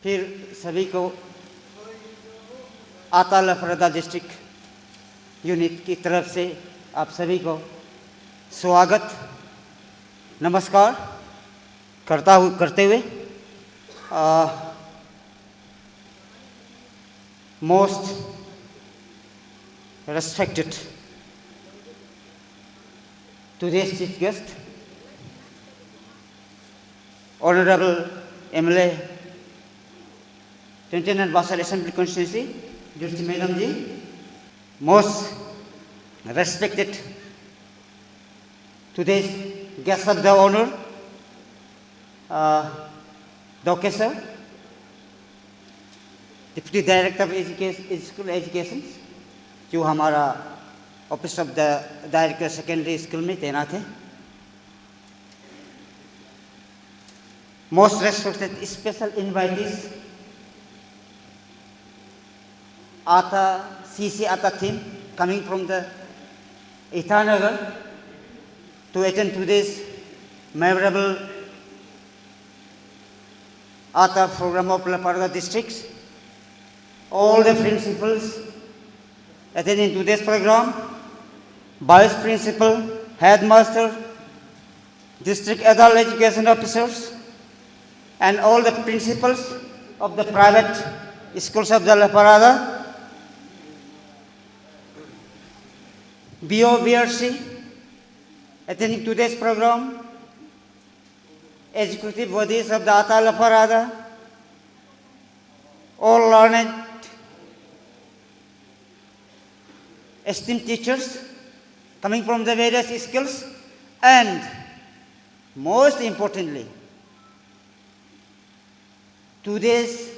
फिर सभी को आता लफरदा डिस्ट्रिक्ट यूनिट की तरफ से आप सभी को स्वागत नमस्कार करते हुए most respected today's chief guest, Honorable MLA 29 Basal Assembly Constituency, Jyoti Madam ji, most respected today's guest of the honor, Dr. Sir, Deputy Director of School Education, जो हमारा office of the director secondary school में तैनात है, most respected special invitees आता CC आता team coming from the Itanagar to attend today's memorable Ata program of Laparda districts, all the principals attending today's program, Vice Principal, Headmaster, District Adult Education Officers, and all the principals of the private schools of the Laparada, BOBRC, attending today's program, executive bodies of the Ata Laparada, all learned esteemed teachers coming from the various schools, and most importantly, today's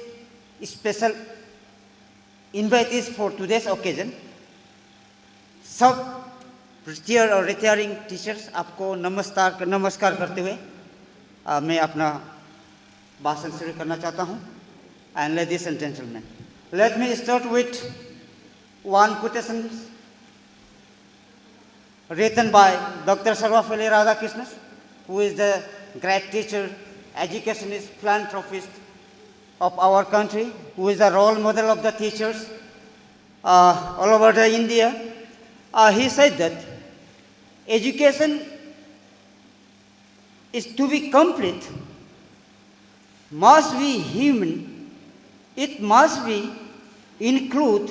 special invitees for today's occasion, सब retire और retiring teachers, आपको नमस्कार करते हुए मैं अपना भाषण शुरू करना चाहता हूँ. And ladies and gentlemen, let me start with one quotation written by Dr. Sarvapalli Radhakrishnan, who is the great teacher, educationist, philanthropist of our country, who is the role model of the teachers all over the India. He said that education is to be complete, must be human, it must be include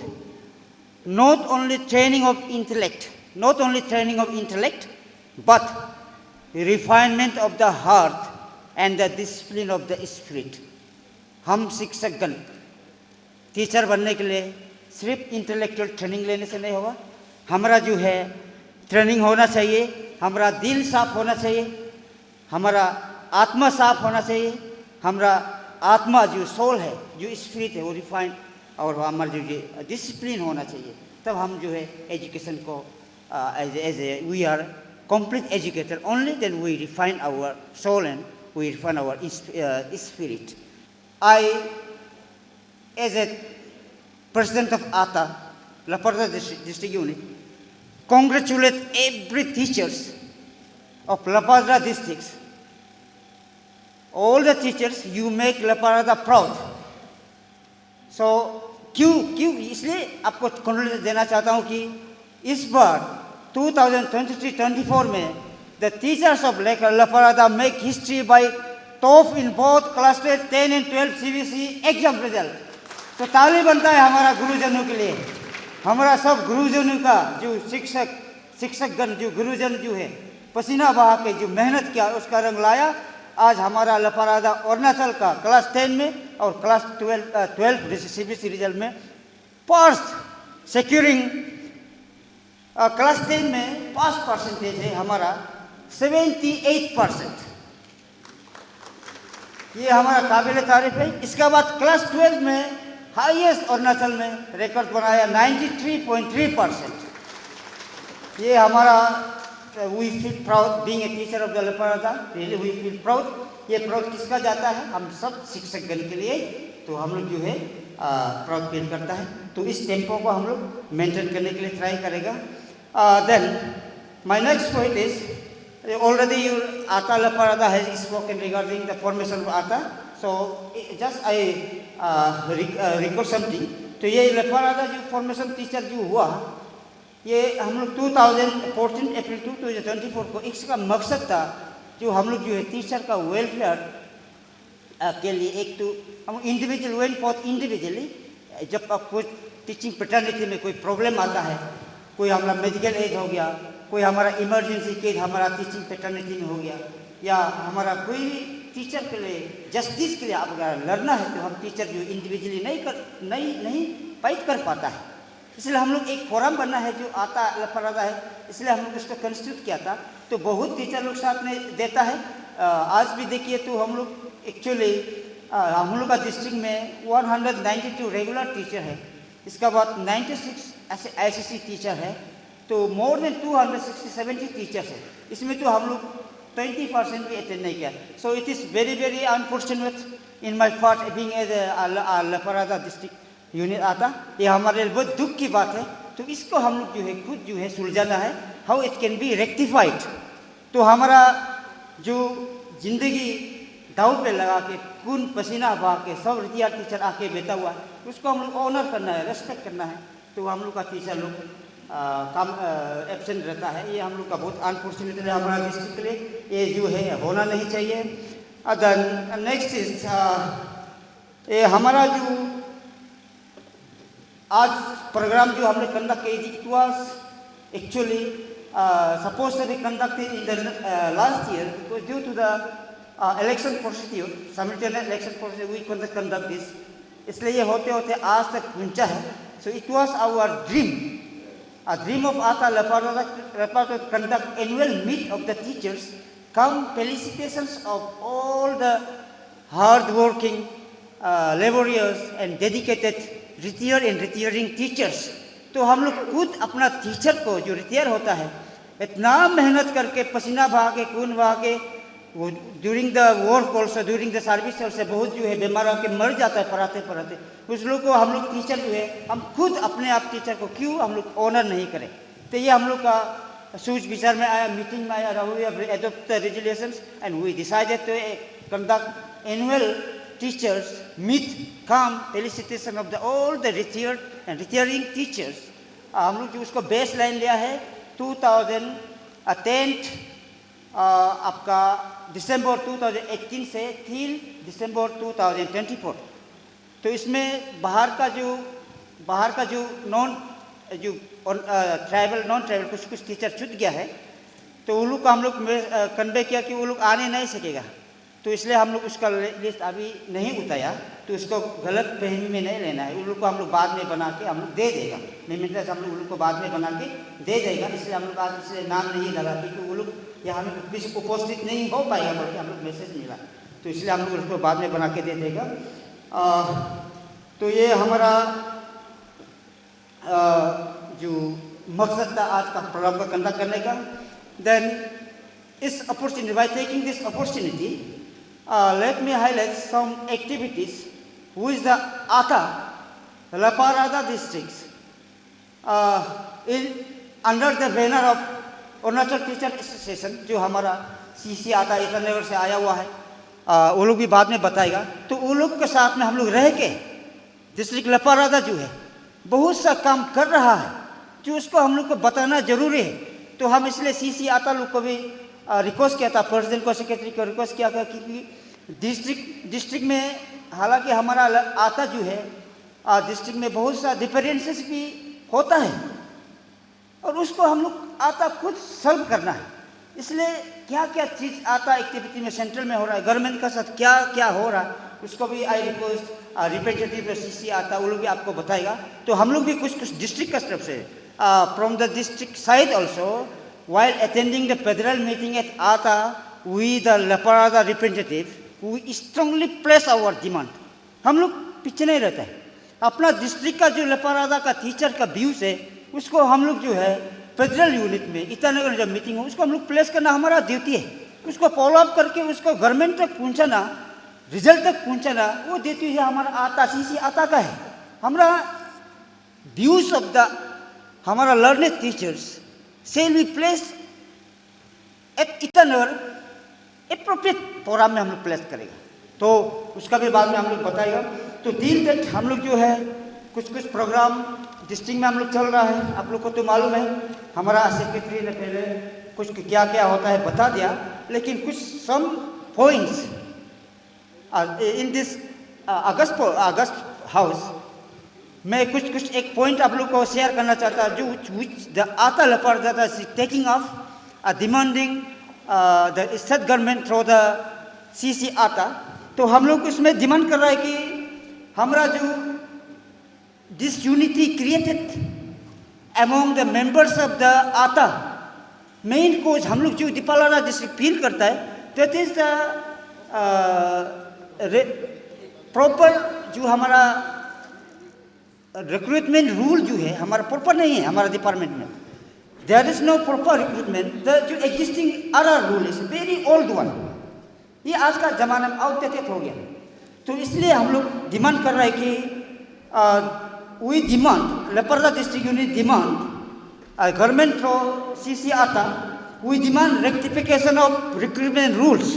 not only training of intellect, but refinement of the heart and the discipline of the spirit. हम शिक्षकगण teacher बनने के लिए सिर्फ intellectual training लेने से नहीं होगा, हमारा जो है ट्रेनिंग होना चाहिए, हमारा दिल साफ होना चाहिए, हमारा आत्मा साफ होना चाहिए, हमारा आत्मा जो सोल है, जो स्पिरिट है, वो रिफाइन, और हमारा जो डिसिप्लिन होना चाहिए. तब हम जो है एजुकेशन को we are complete educator. Only then we refine our soul and we refine our spirit. I, as a president of ATA, Laparda district unit, congratulate every teachers of Laparda districts. All the teachers, you make Laparda proud. So क्यों इसलिए आपको congratulation देना चाहता हूँ कि इस बार 2023-24 में the teachers of Laparada make history by top in both class 10 and 12 CBSE exam result. तो ताली बनता है हमारा गुरुजनों के लिए, हमारा सब गुरुजनों का जो शिक्षकगण जो गुरुजन जो है पसीना बहा के जो मेहनत किया उसका रंग लाया. आज हमारा लपारादा अरुणाचल का क्लास 10 में और क्लास 12 CBSE रिजल्ट में फर्स्ट सिक्योरिंग. क्लास 10 में पास परसेंटेज है हमारा 78%. ये हमारा काबिल तारीफ है. इसके बाद क्लास 12 में हाईएस्ट अरुणाचल में रिकॉर्ड बनाया 93.3%. ये हमारा we feel proud being a teacher of the Laparada. Really we feel proud. ये प्राउड किसका जाता है? हम सब शिक्षकगण के लिए. तो हम लोग जो है प्राउड फील करता है. तो इस टेम्पो को हम लोग मेंटेन करने के लिए ट्राई करेगा. Then my next point is already your ATA Laparada has spoken regarding the formation of ATA. So just I recall something. तो ये लपारादा जो फॉर्मेशन टीचर जो हुआ, ये हम लोग 2014 अप्रैल 2024 को इसका मकसद था जो हम लोग जो है टीचर का वेलफेयर के लिए, एक तो हम इंडिविजुअल वेन फॉर इंडिविजुअली, जब आपको टीचिंग पैटर्निटी में कोई प्रॉब्लम आता है, कोई हमारा मेडिकल एज हो गया, कोई हमारा इमरजेंसी केस हमारा टीचिंग पैटर्निटी में हो गया, या हमारा कोई भी टीचर के लिए जस्टिस के लिए आप अगर लड़ना है, तो हम टीचर जो इंडिविजुअली नहीं फाइट कर पाता है, इसलिए हम लोग एक फोरम बनना है जो आता लफरादा है, इसलिए हम लोग उसको कंस्टिट्यूट किया था। तो बहुत टीचर लोग साथ में देता है। आज भी देखिए तो हम लोग एक्चुअली हम लोग का डिस्ट्रिक्ट में 192 रेगुलर टीचर है, इसका बाद 96 ऐसे ICC टीचर है, तो मोर देन 260-70 टीचर्स है। इसमें तो हम लोग 20% भी अटेंड नहीं किया। So it is very very unfortunate in my part being as Leparada district unit AATA. ये हमारे लिए बहुत दुख की बात है। तो इसको हम लोग जो है खुद जो है सुलझाना है, how it can be rectified. तो हमारा जो जिंदगी दाव पे लगा के खून पसीना बहा के सब रिटायर टीचर आके बैठा हुआ है, उसको हम लोग ऑनर करना है, रेस्पेक्ट करना है। तो हम लोग का टीचर लोग काम एब्सेंट रहता है, ये हम लोग का बहुत अनफॉर्चुनेट है हमारा डिस्ट्रिक्ट के लिए, ये जो है होना नहीं चाहिए। देन नेक्स्ट इज ये हमारा जो आज प्रोग्राम जो हमने कंडक्ट किया, it was actually supposed to be conducted in the last year, because due to the election procedure, simultaneous election procedure, we couldn't conduct this, इसलिए ये होते होते आज तक पहुंचा है। So it was our dream, a dream of Ata Leparada to conduct annual meet of the teachers. Come felicitations of all the hard-working, laborious and dedicated retired and retiring teachers. तो हम लोग खुद अपना टीचर को जो retire होता है, इतना मेहनत करके पसीना बहा के खून बहा के, वो during the work also, during the service also बहुत जो है बीमार होकर मर जाता है पढ़ाते पढ़ाते। उस लोग को हम लोग टीचर जो है, हम खुद अपने आप टीचर को क्यों हम लोग ऑनर नहीं करें। तो ये हम लोग का सोच विचार में आया, मीटिंग में आया, we have adopt the resolutions and we decided to conduct annual teachers meet cum felicitation of the all the retired and retiring teachers. हम लोग जो उसको बेस लाइन लिया है 2010 आपका दिसंबर 2018 से till दिसंबर 2024। तो इसमें बाहर का जो ट्राइबल नॉन ट्राइबल कुछ टीचर छूट गया है, तो उन लोग को हम लोग कन्वे किया कि वो लोग आने नहीं सकेगा। तो इसलिए हम लोग उसका लिस्ट अभी नहीं उतारा, तो उसको गलत फहमी में नहीं लेना है। उन लोग को हम लोग बाद में बना के हम लोग दे देगा, मिनट हम लोग उन लोग को बाद में बना के दे देगा। इसलिए हम लोग आज इसलिए नाम नहीं डाला, क्योंकि वो लोग यहाँ में उपस्थित नहीं हो पाएगा बोल के हम लोग मैसेज मिला, तो इसलिए हम लोग उसको बाद में बना के दे देगा। तो ये हमारा जो मकसद था आज का प्रोग्राम का कंडक्ट करने का। देन इस opportunity, by taking this opportunity, let me highlight some activities which the Ata Leparada districts in under the banner of Arunachal teacher association, जो हमारा CC आता ईटानगर से आया हुआ है, वो लोग भी बाद में बताएगा। तो वो लोग के साथ में हम लोग रह के डिस्ट्रिक्ट लेपारादा जो है बहुत सा काम कर रहा है, जो उसको हम लोग को बताना जरूरी है। तो हम इसलिए CC आता लोग को भी रिक्वेस्ट किया था, प्रेसिडेंट को, सेक्रेटरी को रिक्वेस्ट किया था कि डिस्ट्रिक्ट में, हालांकि हमारा आता जो है डिस्ट्रिक्ट में बहुत सा डिफरेंसेस भी होता है, और उसको हम लोग आता खुद सॉल्व करना है। इसलिए क्या क्या चीज़ आता एक्टिविटी में सेंट्रल में हो रहा है, गवर्नमेंट का साथ क्या क्या हो रहा है, उसको भी आई रिक्वेस्ट रिप्रेजेंटेटिव CC आता, वो लोग भी आपको बताएगा। तो हम लोग भी कुछ डिस्ट्रिक्ट का तरफ से from the district side also, while attending the federal meeting at Ata with the Leparada representative, we strongly press our demand. हम लोग पीछे नहीं रहता है। अपना डिस्ट्रिक्ट का जो लेपारादा का टीचर का व्यूज है, उसको हम लोग जो है फेडरल यूनिट में ईटानगर जब मीटिंग हो, उसको हम लोग प्लेस करना हमारा ड्यूटी है। उसको फॉलो अप करके उसको गवर्नमेंट तक पहुंचाना, रिजल्ट तक पहुंचाना, वो ड्यूटी है हमारा आता CC आता का है। हमारा व्यूज ऑफ द हमारा learned teachers shall be placed at Itanar appropriate forum में हम लोग प्लेस करेगा। तो तो उसका भी बाद में हम लोग बताएगा। तो टिल दैट हम लोग जो है कुछ प्रोग्राम डिस्ट्रिक्ट में हम लोग चल रहा है, आप लोग को तो मालूम है, हमारा सेक्रेटरी ने पहले कुछ क्या क्या होता है बता दिया, लेकिन कुछ some points in this August house मैं कुछ एक पॉइंट आप लोग को शेयर करना चाहता हूँ, जो विच द आता लपरदाता is taking of demanding the state government through the CC ATA. तो हम लोग उसमें डिमांड कर रहा है कि हमारा जो disunity created among the members of the आता, मेन कोज हम लोग जो दीपालाना डिस्ट्रिक्ट फील करता है, दैट इज द प्रॉपर जो हमारा रिक्रूटमेंट रूल जो है हमारा प्रॉपर नहीं है हमारा डिपार्टमेंट में। There is no proper recruitment. The जो existing are rule is very old one, ये आज का जमाना में आउटडेटेड हो गया। तो इसलिए हम लोग डिमांड कर रहे हैं कि we demand Leparada district unit demand government through CC AATA, we demand rectification of recruitment rules.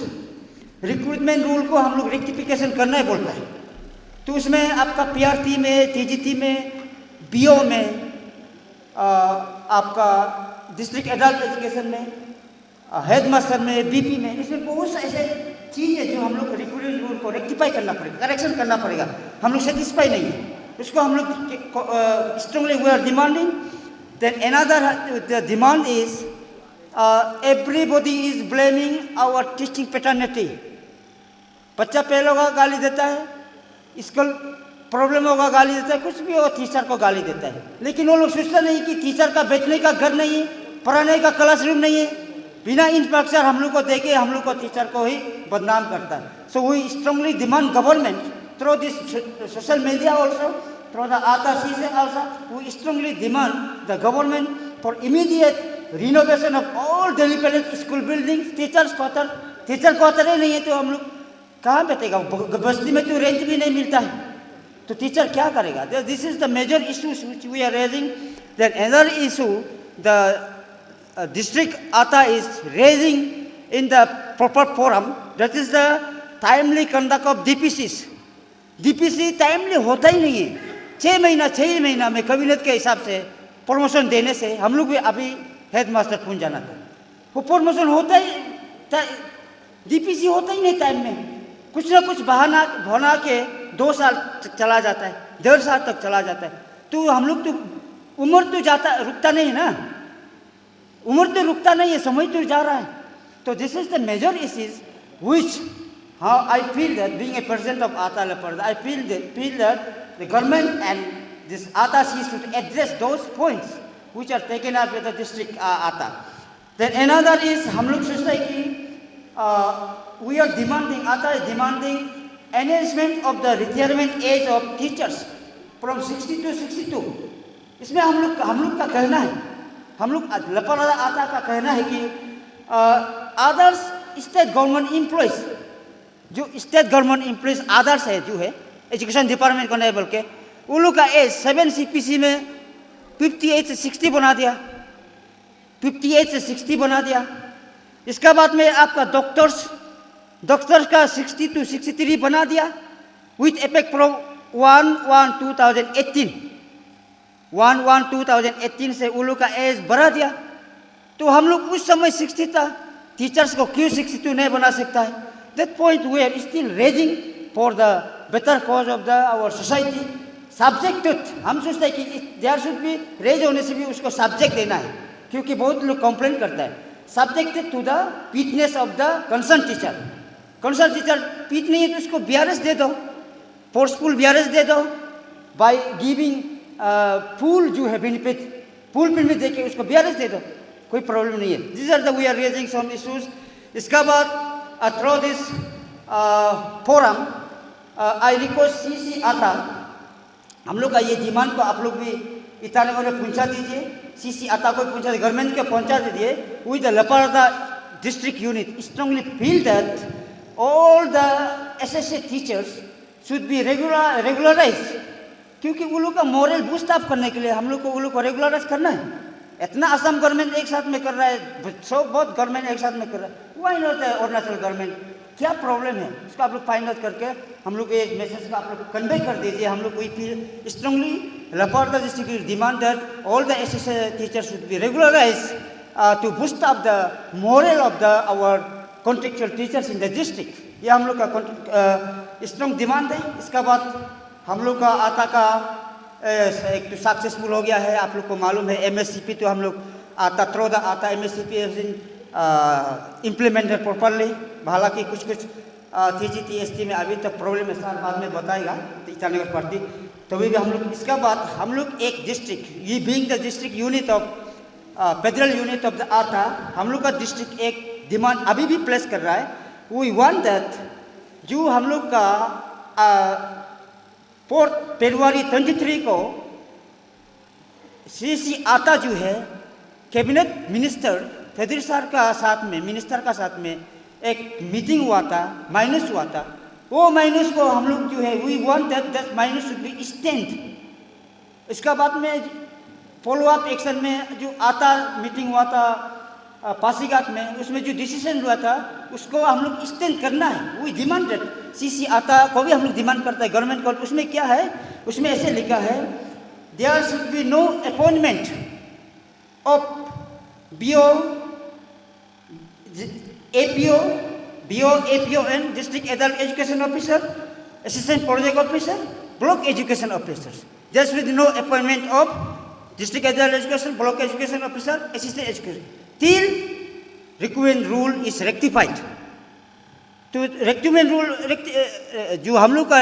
Recruitment rule को हम लोग रेक्टिफिकेशन करना ही बोलता है। तो उसमें आपका पीआरटी में, टीजीटी में, बीओ में, आपका डिस्ट्रिक्ट एडल्ट एजुकेशन में, हेड मास्टर में, बीपी में, इसमें बहुत से ऐसे चीज़ है जो हम लोग रिक्रूटमेंट रूल को रेक्टिफाई करना पड़ेगा, करेक्शन करना पड़ेगा। हम लोग सेटिस्फाई नहीं है, उसको हम लोग strongly we are demanding. Then another the demand is everybody is blaming our teaching paternity. बच्चा पहले होगा गाली देता है, स्कूल प्रॉब्लम होगा गाली देता है, कुछ भी हो टीचर को गाली देता है, लेकिन वो लोग सोचता नहीं कि टीचर का बैठने का घर नहीं है, पढ़ाने का क्लासरूम नहीं है। बिना इंफ्रास्ट्रक्चर हम लोग को देके हम लोग को टीचर को ही बदनाम करता है। So we strongly demand government through this social media also, through the ATA season also, we strongly demand the government for immediate renovation of all dilapidated school buildings. Teacher quarter ही नहीं है तो हम लोग कहाँ बैठेगा? बस्ती में तो रेंट भी नहीं मिलता है, तो टीचर क्या करेगा? This is the major issues which we are raising. Then another issue the district ATA is raising in the proper forum, that is the timely conduct of DPCs. DPC timely होता ही नहीं है। 6 महीना में cabinet के हिसाब से promotion देने से हम लोग भी अभी हेड मास्टर पूछ जाना था, वो प्रमोशन होता ही, DPC होता ही नहीं टाइम में। कुछ ना कुछ बहाना बना के 2 साल चला जाता है, 1.5 साल तक चला जाता है। तो हम लोग तो उम्र तो रुकता नहीं है ना, उम्र तो रुकता नहीं है, समय तो जा रहा है। तो this is the major issues which how I feel that being a president of AATA Leparada, I feel that the government and this AATA C should address those points which are taken up with the district AATA. Then another is हम लोग सोचते हैं कि we are demanding, AATA is demanding enhancement of the retirement age of teachers from 60 to 62। इसमें हम लोग का कहना है, हम लोग लेपरदा आता का कहना है कि अदर्स स्टेट गवर्नमेंट एम्प्लॉयज, जो स्टेट गवर्नमेंट एम्प्लॉयज अदर्स है जो है एजुकेशन डिपार्टमेंट को नहीं बोल के, उन लोग का एज 7 CPC में 58 से 60 बना दिया, 58 से 60 बना दिया। इसका बाद में आपका डॉक्टर्स का 60 to 63 बना दिया विथ इफेक्ट फ्रॉम 1/1/2018 से उन लोग का एज बढ़ा दिया। तो हम लोग उस समय 60 था, टीचर्स को क्यों 62 नहीं बना सकता है? That point we are still raising for the better cause of the our society. Subject हम सोचते हैं कि देयर शुड बी रेज होने से भी उसको सब्जेक्ट देना है, क्योंकि बहुत लोग कंप्लेन करता है subjected to the fitness of the concern teacher. Concern teacher fit नहीं है तो उसको BRS दे दो, फोर्सफुल BRS दे दो, बाय गिविंग फुल जो है बेनिफिट, फुल बेनिफिट देके उसको BRS दे दो, कोई प्रॉब्लम नहीं है। This are the we are raising some issues. इसका बाद through this forum I request CC आता, हम लोग का ये डिमांड को आप लोग भी ईटानगर में पहुंचा दीजिए, CC आता को पहुंचा दीजिए, गवर्नमेंट को पहुंचा दीजिए। With the Leparada district unit strongly feel that all the SSA teachers should be regularise, क्योंकि वो लोग का मॉरल बूस्ट अप करने के लिए हम लोग को वो लोग को रेगुलराइज करना है। इतना असम गवर्नमेंट एक साथ में कर रहा है, बहुत गवर्नमेंट एक साथ में कर रहा है, वाई नॉट अरुणाचल गवर्नमेंट, क्या प्रॉब्लम है उसको आप लोग फाइंड आउट करके हम लोग ये मैसेज का आप लोग कन्वे कर दीजिए। हम लोग we feel strongly Laparda district demand that all the SSA teachers should be regularized to boost up the morale of our contractual teachers in the district। ये हम लोग का स्ट्रॉन्ग डिमांड है। इसका बाद हम लोग का आता का एक तो सक्सेसफुल हो गया है। आप लोग को मालूम है MSCP तो हम लोग आता थ्रो द आता MSCP इम्प्लीमेंटेड प्रॉपरली। हालांकि कुछ TGT-ST में अभी तक प्रॉब्लम है, सर बाद में बताएगा ईटानगर पार्टी। तो भी हम लोग इसका बाद हम लोग एक डिस्ट्रिक्ट, ये being the district unit of federal unit of the आता, हम लोग का डिस्ट्रिक्ट एक डिमांड अभी भी प्लेस कर रहा है। वी वांट दैट जो हम लोग का 4 फरवरी 23 को CC आता जो है कैबिनेट मिनिस्टर फेडरल सर का साथ में मिनिस्टर का साथ में एक मीटिंग हुआ था, माइनस हुआ था। वो माइनस को हम लोग जो है we want that minus should be stand. इसका बाद में फॉलो अप एक्शन में जो आता मीटिंग हुआ था पासीघाट में, उसमें जो डिसीजन हुआ था उसको हम लोग स्टैंड करना है। वी डिमांडेड CC आता को भी हम लोग डिमांड करता है गवर्नमेंट को। उसमें क्या है, उसमें ऐसे लिखा है there should be no appointment of BO APO BO APO and district adult education officer, assistant project officer, block education officers। There should be no appointment of district adult education, block education officer, assistant education till recruitment rule is rectified। तो recruitment rule जो हम लोग का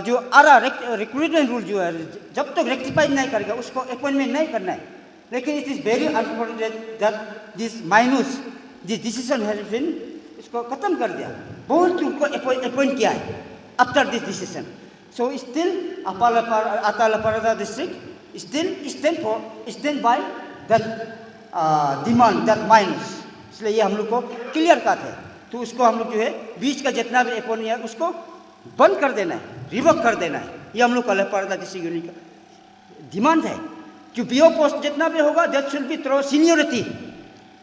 जो आ रहा recruitment rule जो है जब तक रेक्टिफाइड नहीं करेगा उसको अपॉइंटमेंट नहीं करना है। लेकिन it is very unfortunate that this minus this decision has been, इसको खत्म कर दिया। बहुत उनको अपॉइंट किया है after this decision. So still AATA Leparada district still stand by that demand that minus. इसलिए ये हम लोग को क्लियर कट है। तो उसको हम लोग जो है बीच का जितना भी अपॉइंट है उसको बंद कर देना है, रिवोक कर देना है। ये हम लोग का लपारादा डिस्ट्रिक्ट यूनिट का डिमांड है। जो BO पोस्ट जितना भी होगा that should be through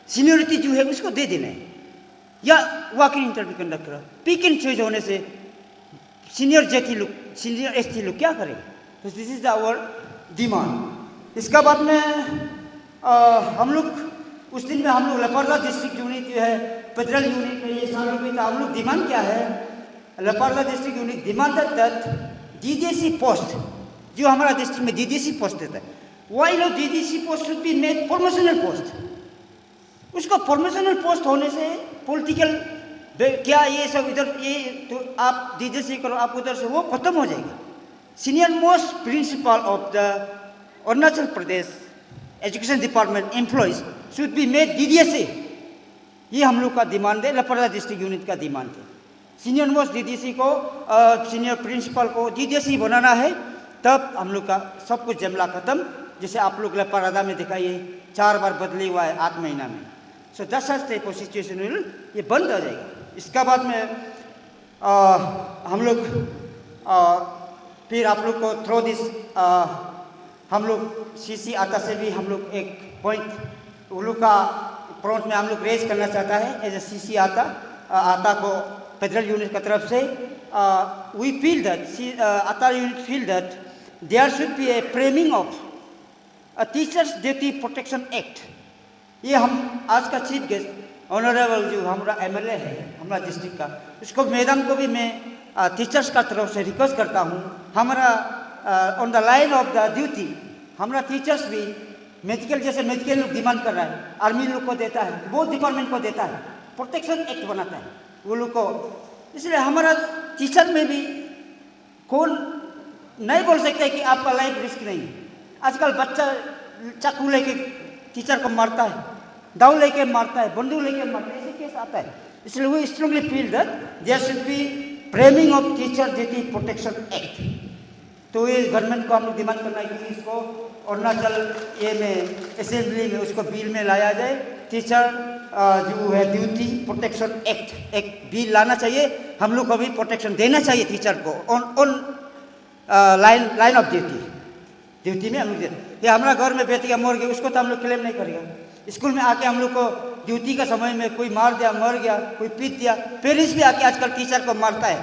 seniority जो है उसको दे देना है, या वॉकिंग इंटरव्यू कंडक्ट करो। पिक एंड चॉइस होने से सीनियर ST लोग क्या करें। तो दिस इज आवर डिमांड। इसका बाद में हम लोग उस दिन में हम लोग लपारादा डिस्ट्रिक्ट यूनिट जो है फेडरल यूनिट में ये सालों में था। हम लोग डिमांड क्या है, लपारादा district unit demand that DDC post जो हमारा डिस्ट्रिक्ट में DDC पोस्ट देता है, वाई लो DDC post should be made formational post. उसको फॉर्मेशनल पोस्ट होने से पॉलिटिकल क्या ये सब इधर ये तो आप DDC करो आप उधर से वो खत्म हो जाएगा। Senior most principle of the Arunachal Pradesh education department employees should be made DDSA। ये हम लोग का डिमांड है, लपारादा डिस्ट्रिक्ट यूनिट का डिमांड है। सीनियर मोस्ट DDC को सीनियर प्रिंसिपल को DDSA बनाना है, तब हम लोग का सब कुछ जमला खत्म। जैसे आप लोग लपारादा में दिखाइए 4 बार बदली हुआ है 8 महीना में। So that's type of situation ये बंद हो जाएगा। इसका बाद में हम लोग फिर आप लोग को थ्रो दिस हम लोग CC आता से भी हम लोग एक पॉइंट उन लोग का फ्रंट में हम लोग रेज करना चाहता है एज ए CC आता को फेडरल यूनिट की तरफ से। वी फील दैट आता unit feel that there should be a framing of teachers duty protection act. ये हम आज का चीफ गेस्ट ऑनरेबल जो हमारा MLA है हमारा डिस्ट्रिक्ट का, उसको मैडम को भी मैं टीचर्स का तरफ से रिक्वेस्ट करता हूँ। हमारा on the line of the duty हमारा टीचर्स भी मेडिकल जैसे मेडिकल लोग डिमांड कर रहा है, आर्मी लोग को देता है, बहुत डिपार्टमेंट को देता है, प्रोटेक्शन एक्ट बनाता है वो लोग को। इसलिए हमारा टीचर में भी कौन नहीं बोल सकता कि आपका लाइफ रिस्क नहीं है। आजकल बच्चा चाकू लेके टीचर को मारता है, दाव लेके मारता है, बंदूक लेके मारता है, ऐसे केस आता है। इसलिए we strongly feel that there should be framing of teacher duty protection act. तो ये गवर्नमेंट को हम लोग डिमांड करना है कि इसको अरुणाचल ये में असेंबली में उसको बिल में लाया जाए। टीचर जो है ड्यूटी प्रोटेक्शन एक्ट एक बिल लाना चाहिए। हम लोग को भी प्रोटेक्शन देना चाहिए टीचर को ऑन लाइन ऑफ ड्यूटी में हम लोग। ये हमारा घर में बेटियाँ मर गई उसको तो हम लोग क्लेम नहीं करेगा। स्कूल में आके हम लोग को ड्यूटी का समय में कोई मार दिया, मर गया, कोई पीट दिया, पेरेंट्स भी आके आजकल टीचर को मारता है,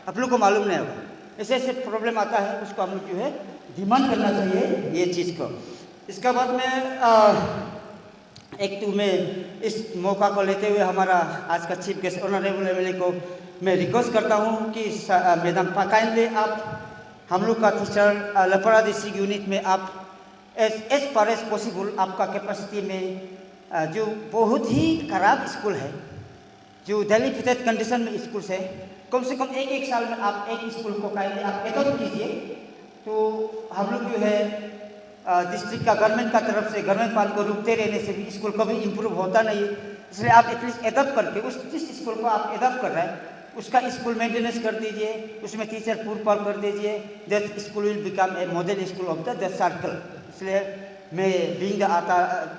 आप लोग को मालूम नहीं होगा। ऐसे ऐसे प्रॉब्लम आता है, उसको हम लोग जो है डिमांड करना चाहिए ये चीज़ को। इसके बाद में एक तो मैं इस मौका को लेते हुए हमारा आज का चीफ गेस्ट ऑनरेबल एमएलए को मैं रिक्वेस्ट करता हूँ कि मैडम काइंडली आप हम लोग का टीचर लपड़ा डिस्ट्रिक्ट यूनिट में आप एज फार एज पॉसिबल आपका कैपेसिटी में जो बहुत ही खराब स्कूल है, जो डिलेपिडेटेड कंडीशन में स्कूल है, कम से कम एक साल में आप एक स्कूल को काइंडली आप एडॉप्ट कीजिए। तो हम लोग जो है डिस्ट्रिक्ट का गवर्नमेंट का तरफ से गवर्नमेंट पाल को रुकते रहने से भी स्कूल कभी इम्प्रूव होता नहीं है, इसलिए आप एटलीस्ट एडॉप्ट करके उस जिस स्कूल को आप एडॉप्ट कर रहे हैं उसका स्कूल मेंटेनेंस कर दीजिए, उसमें टीचर पूर पाल कर दीजिए। That school will become a model school of the circle. इसलिए मैं बीइंग द आता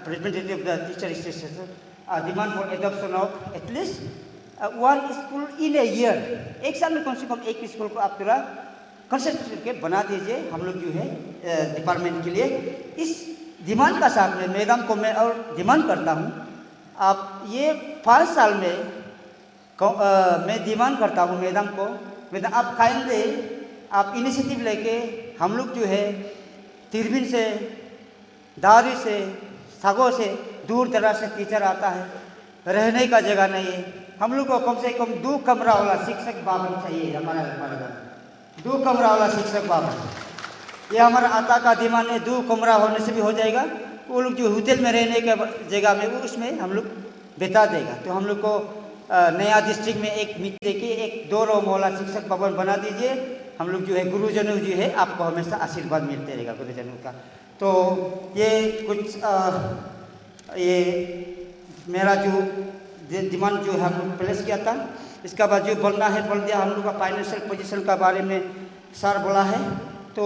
representative of the teacher association demand for adoption of at least one school in a year. एक साल में कम से कम एक स्कूल को आप पूरा कंसेप्ट करके बना दीजिए हम लोग जो है डिपार्टमेंट के लिए। इस डिमांड का साथ में मैडम को मैं और डिमांड करता हूँ, आप ये 5 साल में मैं डिमांड करता हूँ मैडम को, मैडम आप काइंडली आप इनिशिएटिव लेके हम लोग जो है तिरबिन से, दारी से, सागो से दूर दराज से टीचर आता है, रहने का जगह नहीं है, हम लोग को कम से कम 2 कमरा वाला शिक्षक भवन चाहिए। हमारा 2 कमरा वाला शिक्षक भवन, ये हमारा आता का डिमांड है। 2 कमरा होने से भी हो जाएगा, वो लोग जो होटल में रहने के जगह में वो उसमें हम लोग बिता देगा। तो हम लोग को नया डिस्ट्रिक्ट में एक मिट्टी के एक 2 रूम वाला शिक्षक भवन बना दीजिए। हम लोग जो है गुरुजनों जो है आपको हमेशा आशीर्वाद मिलते रहेगा गुरुजनों का। तो ये कुछ ये मेरा जो डिमांड जो है हम लोग प्लेस किया था। इसका बाद जो बोलना है बोल दिया। हम लोग का फाइनेंशियल पोजीशन का बारे में सर बोला है, तो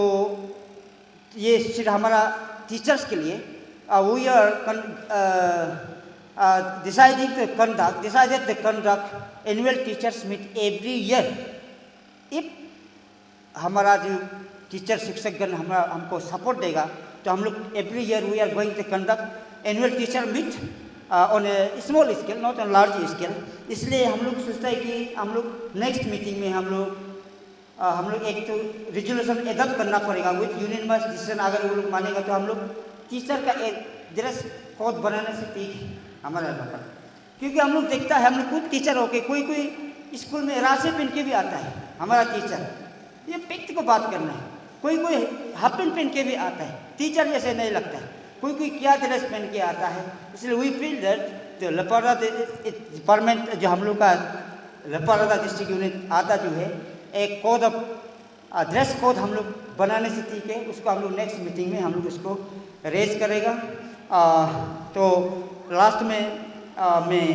ये सिर्फ हमारा टीचर्स के लिए we are decided to conduct annual teachers meet every year. if हमारा जो टीचर शिक्षकगण हमारा हमको सपोर्ट देगा तो हम लोग every year we are going to conduct annual teacher meet on a small scale, not on large scale. इसलिए हम लोग सोचते हैं कि हम लोग नेक्स्ट मीटिंग में हम लोग एक तो रिजोल्यूशन एडॉप्ट करना पड़ेगा विथ यूनियनवाइज डिसीजन। अगर वो लोग मानेगा तो हम लोग टीचर का एक ड्रेस कोड बनाने से ठीक हमारा लोग, क्योंकि हम लोग देखता है हम लोग खुद टीचर होके कोई स्कूल में राशि पहन के भी आता है हमारा टीचर। ये व्यक्ति को बात करना है, कोई हाफ पैंट पहन के भी आता है, टीचर जैसे नहीं लगता है, कोई क्या ड्रेस पहन के आता है। इसलिए वी फील दैट जो लपाड़ा डिपार्टमेंट जो हम लोग का लपाड़ा डिस्ट्रिक्ट यूनिट आता जो है एक कोड ऑफ ड्रेस कोड हम लोग बनाने से ठीक है, उसको हम लोग नेक्स्ट मीटिंग में हम लोग उसको रेज करेगा। तो लास्ट में मैं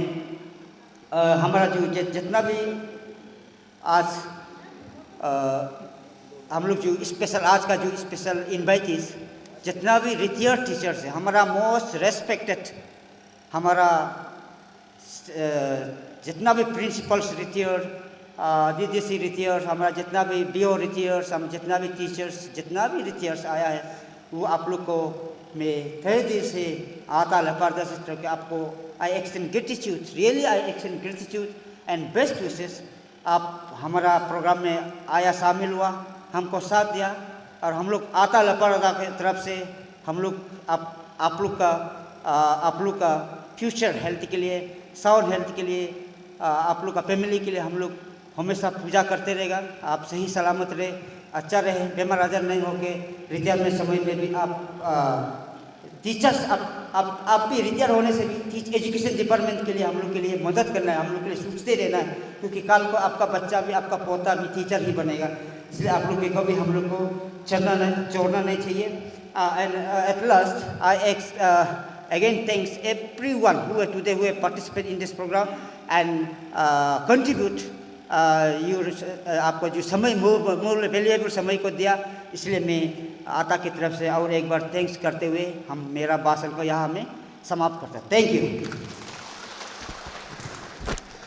हमारा जो जितना भी आज हम लोग जो स्पेशल आज का जो स्पेशल इनवाइटीज जितना भी रिटायर्ड टीचर्स है, हमारा मोस्ट रेस्पेक्टेड हमारा जितना भी प्रिंसिपल्स रिटायर्ड, डीडीसी रिटायर्स, हमारा जितना भी बीओ रिटायर्स, हम जितना भी टीचर्स जितना भी रिटायर्स आया है वो आप लोग को मैं तहे दिल से आता लपारदा सिस्टर के आपको I extend gratitude, really I extend gratitude and best wishes. आप हमारा प्रोग्राम में आया, शामिल हुआ, हमको साथ दिया और हम लोग आता लपारदा की तरफ से हम लोग आप लोग का फ्यूचर हेल्थ के लिए, साउंड हेल्थ के लिए, आप लोग का फैमिली के लिए हम लोग हमेशा पूजा करते रहेगा। आप सही सलामत रहे, अच्छा रहे, बेमार आजार नहीं होके रिटायरमेंट समय में भी आप टीचर्स आप भी रिटायर होने से भी एजुकेशन डिपार्टमेंट के लिए हम लोग के लिए मदद करना है, हम लोग के लिए सोचते रहना है, क्योंकि कल को आपका बच्चा भी आपका पोता भी टीचर ही बनेगा। इसलिए आप लोग के कभी हम लोग को छोड़ना नहीं चाहिए। And at last I again thanks everyone who have participated in this program and contribute आपको जो समय मूल्य वैल्यूएबल समय को दिया, इसलिए मैं आता की तरफ से और एक बार थैंक्स करते हुए हम मेरा भाषण को यहाँ में समाप्त करते हैं। Thank you.